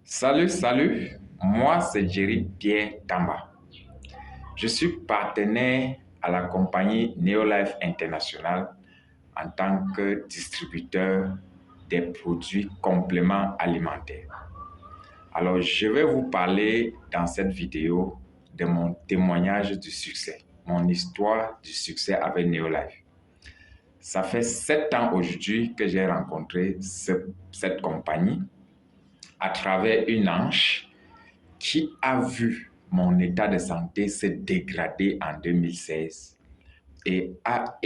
Salut, moi c'est Jerry Pierre Tamba. Je suis partenaire à la compagnie Neolife International en tant que distributeur des produits compléments alimentaires. Alors, je vais vous parler dans cette vidéo de mon témoignage du succès, mon histoire du succès avec Neolife. Ça fait 7 ans aujourd'hui que j'ai rencontré cette compagnie à travers une ange qui a vu mon état de santé se dégrader en 2016 et a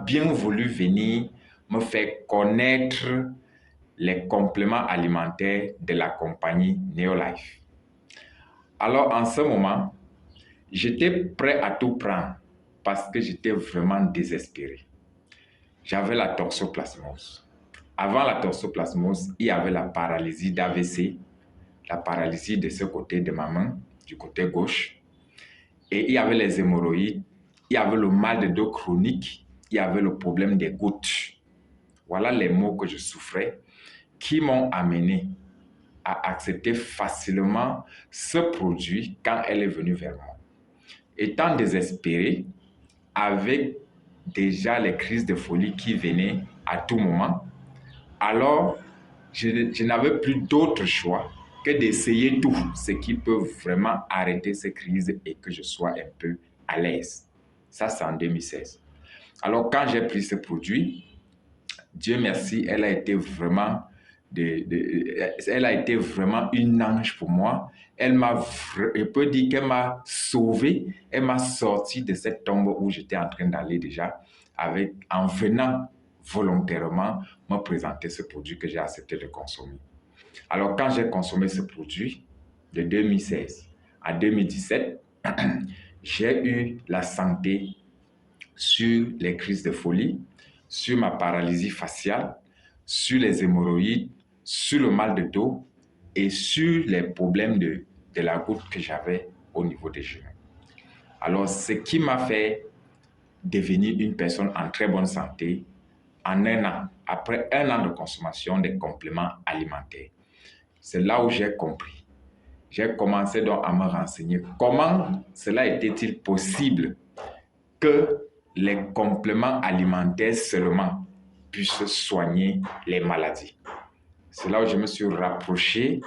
bien voulu venir me faire connaître les compléments alimentaires de la compagnie Neolife. Alors en ce moment, j'étais prêt à tout prendre parce que j'étais vraiment désespéré. J'avais la toxoplasmose. Avant la toxoplasmose, il y avait la paralysie d'AVC, la paralysie de ce côté de ma main, du côté gauche. Et il y avait les hémorroïdes, il y avait le mal de dos chronique, il y avait le problème des gouttes. Voilà les maux que je souffrais qui m'ont amené à accepter facilement ce produit quand elle est venue vers moi. Étant désespéré, avec déjà les crises de folie qui venaient à tout moment, alors je n'avais plus d'autre choix que d'essayer tout ce qui peut vraiment arrêter ces crises et que je sois un peu à l'aise. Ça, c'est en 2016. Alors, quand j'ai pris ce produit, Dieu merci, elle a été vraiment une ange pour moi. Je peux dire qu'elle m'a sauvé, elle m'a sorti de cette tombe où j'étais en train d'aller déjà, en venant volontairement me présenter ce produit que j'ai accepté de consommer. Alors, quand j'ai consommé ce produit de 2016 à 2017, j'ai eu la santé sur les crises de folie, sur ma paralysie faciale, sur les hémorroïdes, sur le mal de dos et sur les problèmes de la goutte que j'avais au niveau des genoux. Alors, ce qui m'a fait devenir une personne en très bonne santé en un an, après un an de consommation des compléments alimentaires. C'est là où j'ai compris. J'ai commencé donc à me renseigner comment cela était-il possible que les compléments alimentaires seulement puissent soigner les maladies. C'est là où je me suis rapproché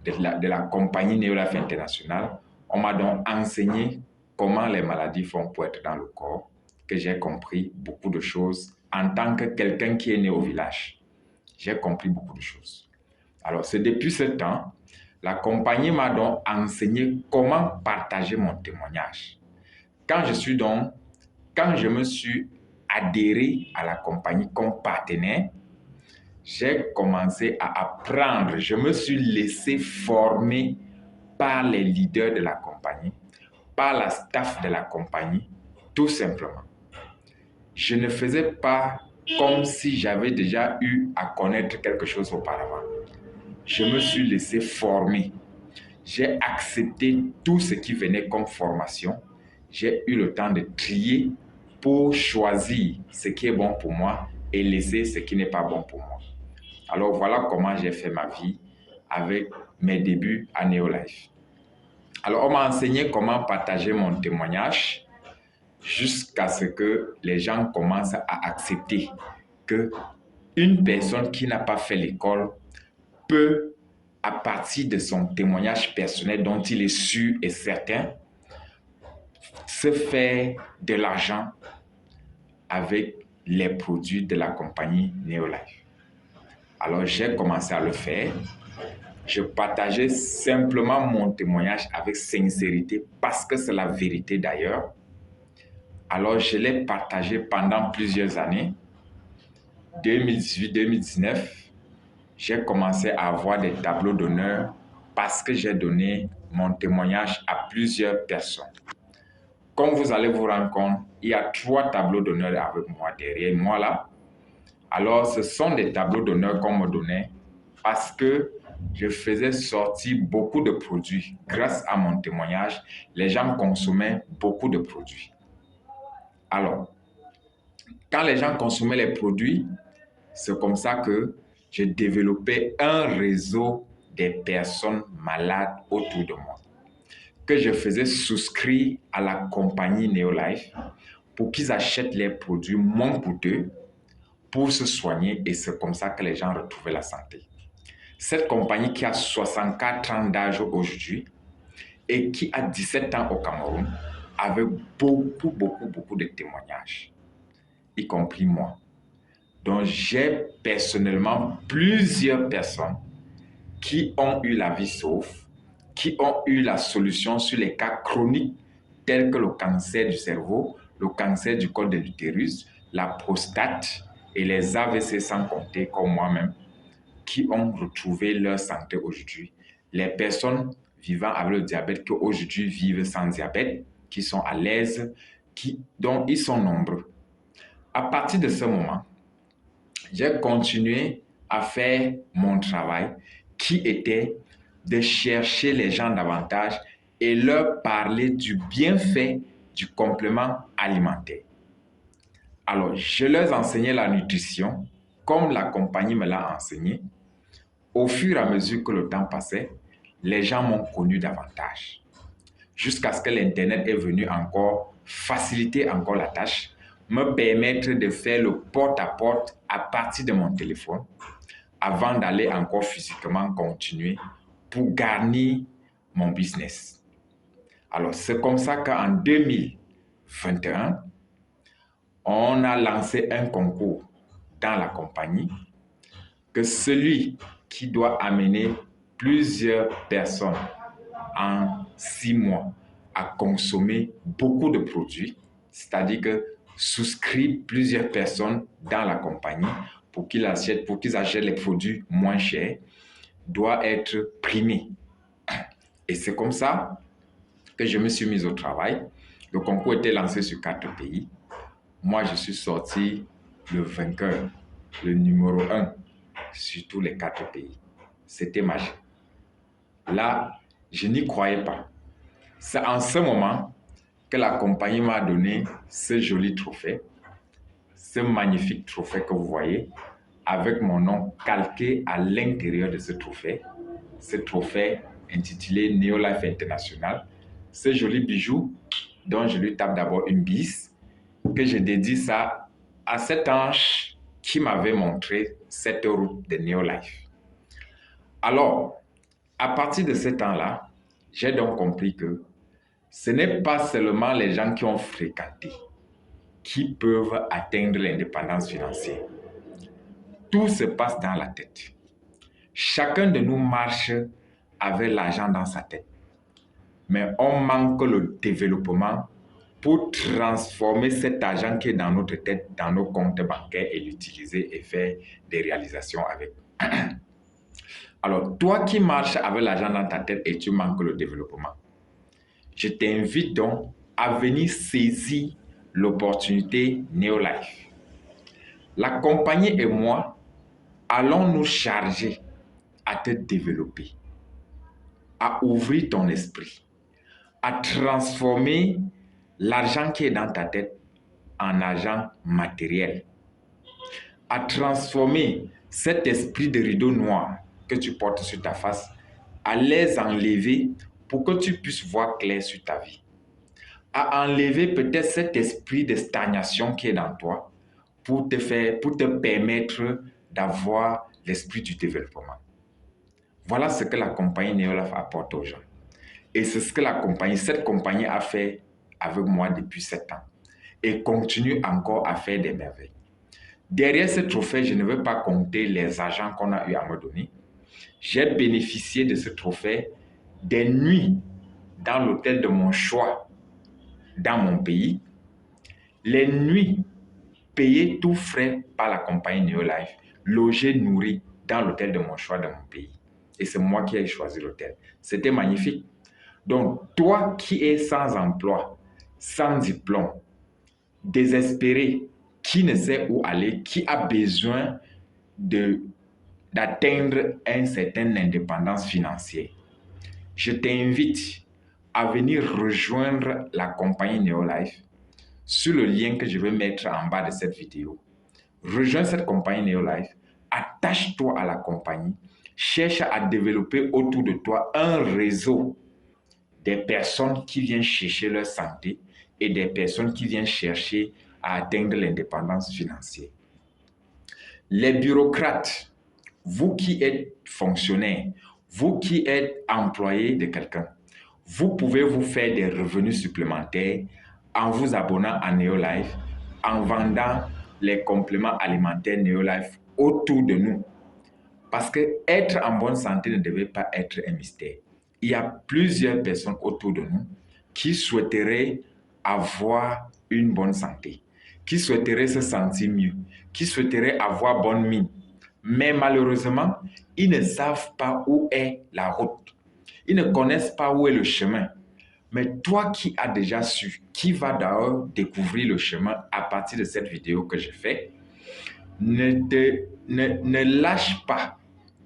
de la compagnie Neolife International. On m'a donc enseigné comment les maladies font pour être dans le corps, que j'ai compris beaucoup de choses en tant que quelqu'un qui est né au village. J'ai compris beaucoup de choses. Alors, c'est depuis ce temps, la compagnie m'a donc enseigné comment partager mon témoignage. Quand je me suis adhéré à la compagnie comme partenaire, j'ai commencé à apprendre. Je me suis laissé former par les leaders de la compagnie, par la staff de la compagnie, tout simplement. Je ne faisais pas comme si j'avais déjà eu à connaître quelque chose auparavant. Je me suis laissé former. J'ai accepté tout ce qui venait comme formation. J'ai eu le temps de trier pour choisir ce qui est bon pour moi et laisser ce qui n'est pas bon pour moi. Alors voilà comment j'ai fait ma vie avec mes débuts à Neolife. Alors on m'a enseigné comment partager mon témoignage jusqu'à ce que les gens commencent à accepter que une personne qui n'a pas fait l'école peut, à partir de son témoignage personnel dont il est sûr et certain, se faire de l'argent avec les produits de la compagnie Neolife. Alors j'ai commencé à le faire. Je partageais simplement mon témoignage avec sincérité parce que c'est la vérité d'ailleurs. Alors je l'ai partagé pendant plusieurs années. 2018-2019, j'ai commencé à avoir des tableaux d'honneur parce que j'ai donné mon témoignage à plusieurs personnes. Comme vous allez vous rendre compte, il y a 3 tableaux d'honneur avec moi, derrière moi là. Alors, ce sont des tableaux d'honneur qu'on me donnait parce que je faisais sortir beaucoup de produits. Grâce à mon témoignage, les gens consommaient beaucoup de produits. Alors, quand les gens consommaient les produits, c'est comme ça que j'ai développé un réseau des personnes malades autour de moi, que je faisais souscrire à la compagnie Neolife pour qu'ils achètent les produits moins coûteux pour se soigner, et c'est comme ça que les gens retrouvaient la santé. Cette compagnie qui a 64 ans d'âge aujourd'hui et qui a 17 ans au Cameroun avait beaucoup de témoignages, y compris moi. Donc j'ai personnellement plusieurs personnes qui ont eu la vie sauve, qui ont eu la solution sur les cas chroniques tels que le cancer du cerveau, le cancer du col de l'utérus, la prostate et les AVC sans compter, comme moi-même, qui ont retrouvé leur santé aujourd'hui. Les personnes vivant avec le diabète qui aujourd'hui vivent sans diabète, qui sont à l'aise, dont ils sont nombreux. À partir de ce moment, j'ai continué à faire mon travail qui était de chercher les gens davantage et leur parler du bienfait du complément alimentaire. Alors, je leur enseignais la nutrition comme la compagnie me l'a enseigné. Au fur et à mesure que le temps passait, les gens m'ont connu davantage. Jusqu'à ce que l'Internet est venu encore faciliter encore la tâche, me permettre de faire le porte-à-porte à partir de mon téléphone avant d'aller encore physiquement continuer pour garnir mon business. Alors, c'est comme ça qu'en 2021, on a lancé un concours dans la compagnie que celui qui doit amener plusieurs personnes en 6 mois à consommer beaucoup de produits, c'est-à-dire que souscrire plusieurs personnes dans la compagnie pour qu'ils achètent les produits moins chers, doit être primé. Et c'est comme ça que je me suis mis au travail. Le concours était lancé sur 4 pays. Moi, je suis sorti le vainqueur, le numéro 1 sur tous les 4 pays. C'était magique. Là, je n'y croyais pas. C'est en ce moment que la compagnie m'a donné ce joli trophée, ce magnifique trophée que vous voyez, avec mon nom calqué à l'intérieur de ce trophée intitulé Neolife International. Ce joli bijou dont je lui tape d'abord une bise, que je dédie ça à cet ange qui m'avait montré cette route de Neolife. Alors, à partir de ce temps-là, j'ai donc compris que ce n'est pas seulement les gens qui ont fréquenté qui peuvent atteindre l'indépendance financière. Tout se passe dans la tête. Chacun de nous marche avec l'argent dans sa tête. Mais on manque le développement pour transformer cet argent qui est dans notre tête, dans nos comptes bancaires et l'utiliser et faire des réalisations avec. Alors, toi qui marches avec l'argent dans ta tête et tu manques le développement, je t'invite donc à venir saisir l'opportunité Neolife. La compagnie et moi allons nous charger à te développer, à ouvrir ton esprit, à transformer l'argent qui est dans ta tête en argent matériel, à transformer cet esprit de rideau noir que tu portes sur ta face, à les enlever pour que tu puisses voir clair sur ta vie, à enlever peut-être cet esprit de stagnation qui est dans toi pour te permettre d'avoir l'esprit du développement. Voilà ce que la compagnie Neolife apporte aux gens. Et c'est ce que cette compagnie a fait avec moi depuis 7 ans et continue encore à faire des merveilles. Derrière ce trophée, je ne veux pas compter les agents qu'on a eu à me donner. J'ai bénéficié de ce trophée des nuits dans l'hôtel de mon choix dans mon pays, les nuits payées tout frais par la compagnie Neolife, logées, nourries dans l'hôtel de mon choix dans mon pays. Et c'est moi qui ai choisi l'hôtel. C'était magnifique. Donc, toi qui es sans emploi, sans diplôme, désespéré, qui ne sait où aller, qui a besoin d'atteindre une certaine indépendance financière, je t'invite à venir rejoindre la compagnie Neolife sur le lien que je vais mettre en bas de cette vidéo. Rejoins cette compagnie Neolife, attache-toi à la compagnie cherche à développer autour de toi un réseau des personnes qui viennent chercher leur santé et des personnes qui viennent chercher à atteindre l'indépendance financière. Les bureaucrates, vous qui êtes fonctionnaire, vous qui êtes employé de quelqu'un, vous pouvez vous faire des revenus supplémentaires en vous abonnant à Neolife, en vendant les compléments alimentaires Neolife autour de nous. Parce que être en bonne santé ne devait pas être un mystère. Il y a plusieurs personnes autour de nous qui souhaiteraient avoir une bonne santé, qui souhaiteraient se sentir mieux, qui souhaiteraient avoir bonne mine. Mais malheureusement, ils ne savent pas où est la route. Ils ne connaissent pas où est le chemin. Mais toi qui as déjà su, qui va d'ailleurs découvrir le chemin à partir de cette vidéo que j'ai faite, ne lâche pas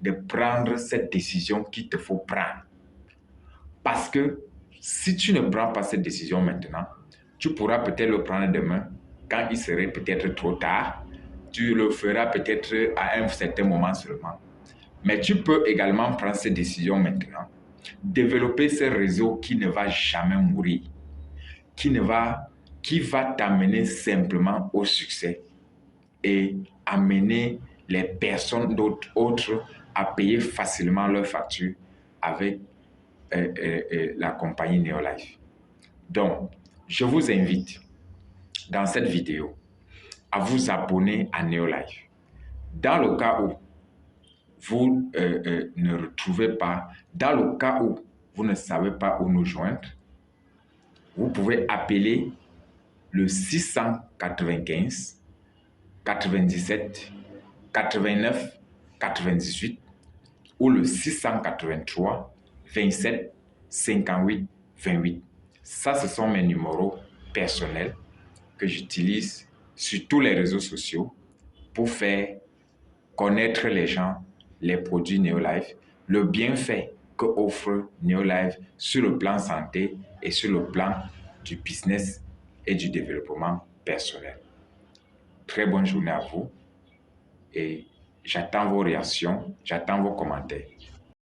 de prendre cette décision qu'il te faut prendre. Parce que si tu ne prends pas cette décision maintenant, tu pourras peut-être le prendre demain, quand il serait peut-être trop tard. Tu le feras peut-être à un certain moment seulement. Mais tu peux également prendre cette décision maintenant. Développer ce réseau qui ne va jamais mourir, qui va t'amener simplement au succès et amener les personnes autres à payer facilement leurs factures avec la compagnie Neolife. Donc, je vous invite dans cette vidéo à vous abonner à Neolife. Dans le cas où vous ne retrouvez pas, dans le cas où vous ne savez pas où nous joindre, vous pouvez appeler le 695 97 89 98 ou le 683 27 58 28. Ça, ce sont mes numéros personnels que j'utilise sur tous les réseaux sociaux pour faire connaître les gens les produits Neolife, le bienfait que offre Neolife sur le plan santé et sur le plan du business et du développement personnel. Très bonne journée à vous et j'attends vos réactions, j'attends vos commentaires.